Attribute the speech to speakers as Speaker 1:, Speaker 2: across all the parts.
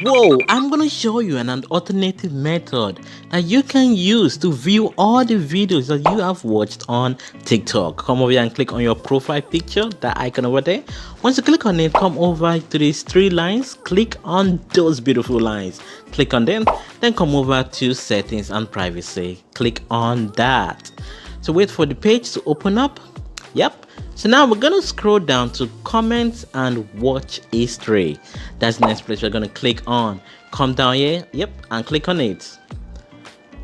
Speaker 1: Whoa, I'm gonna show you an alternative method that you can use to view all the videos that you have watched on TikTok. Come over here and click on your profile picture, that icon over there. Once you click on it, come over to these three lines, click on those beautiful lines. Click on them, then come over to settings and privacy. Click on that. So wait for the page to open up. Yep. So now we're gonna scroll down to comments and watch history. That's the next place we're gonna click on. Come down here, yep, and click on it.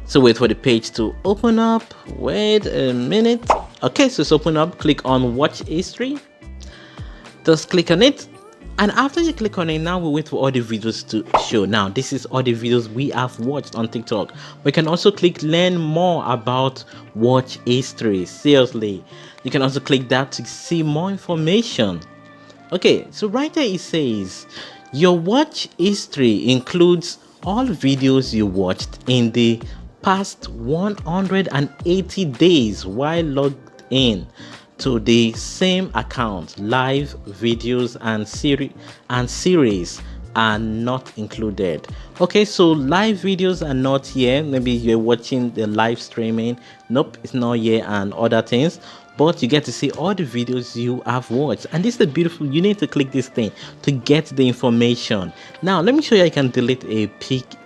Speaker 1: So wait for the page to open up. Wait a minute. Okay, so it's open up. Click on watch history. Just click on it. And after you click on it, now we wait for all the videos to show. Now this is all the videos we have watched on TikTok. We can also click learn more about watch history. Seriously, you can also click that to see more information. Okay, so right there it says your watch history includes all videos you watched in the past 180 days while logged in to the same account. Live videos and series are not included. Okay, so live videos are not here. Maybe you're watching the live streaming. Nope, it's not here, and other things. But you get to see all the videos you have watched, and this is beautiful. You need to click this thing to get the information. Now let me show you. I can delete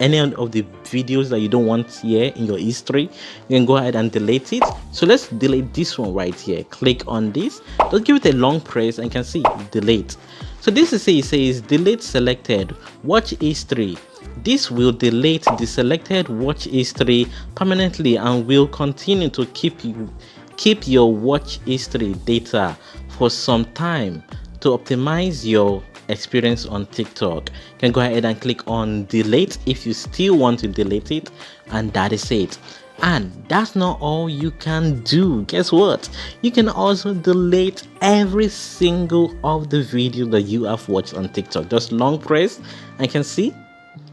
Speaker 1: any of the videos that you don't want here in your history. You can go ahead and delete it. So let's delete this one right here. Click on this, just give it a long press, and you can see delete. So this is it says delete selected watch history. This will delete the selected watch history permanently and will continue to keep your watch history data for some time to optimize your experience on TikTok. You can go ahead and click on delete if you still want to delete it, and that is it. And that's not all you can do. Guess what? You can also delete every single of the videos that you have watched on TikTok. Just long press and you can see.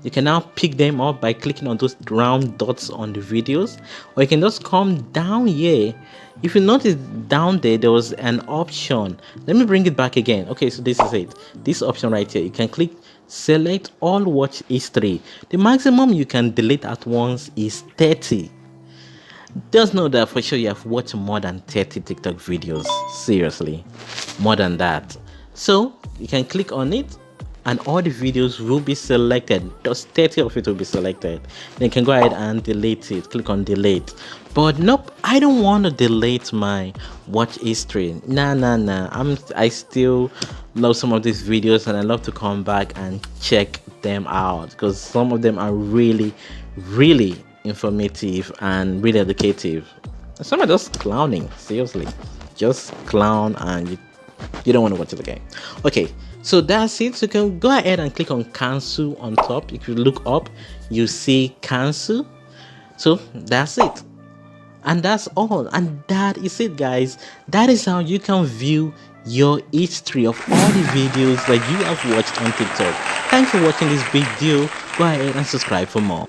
Speaker 1: You can now pick them up by clicking on those round dots on the videos, or you can just come down here. If you notice down there was an option. Let me bring it back again. Okay, so this is it. This option right here, you can click select all watch history. The maximum you can delete at once is 30. Just know that for sure you have watched more than 30 TikTok videos. Seriously, more than that. So you can click on it and all the videos will be selected. Just 30 of it will be selected. Then you can go ahead and delete it. Click on delete. But nope, I don't want to delete my watch history. Nah. I still love some of these videos, and I love to come back and check them out because some of them are really informative and really educative. Some are just clowning. Seriously, just clown, and you don't want to watch it again. Okay, so that's it. So you can go ahead and click on cancel on top. If you look up, you see cancel. So that's it, and that's all, and that is it, guys. That is how you can view your history of all the videos that you have watched on TikTok. Thanks for watching this video. Go ahead and subscribe for more.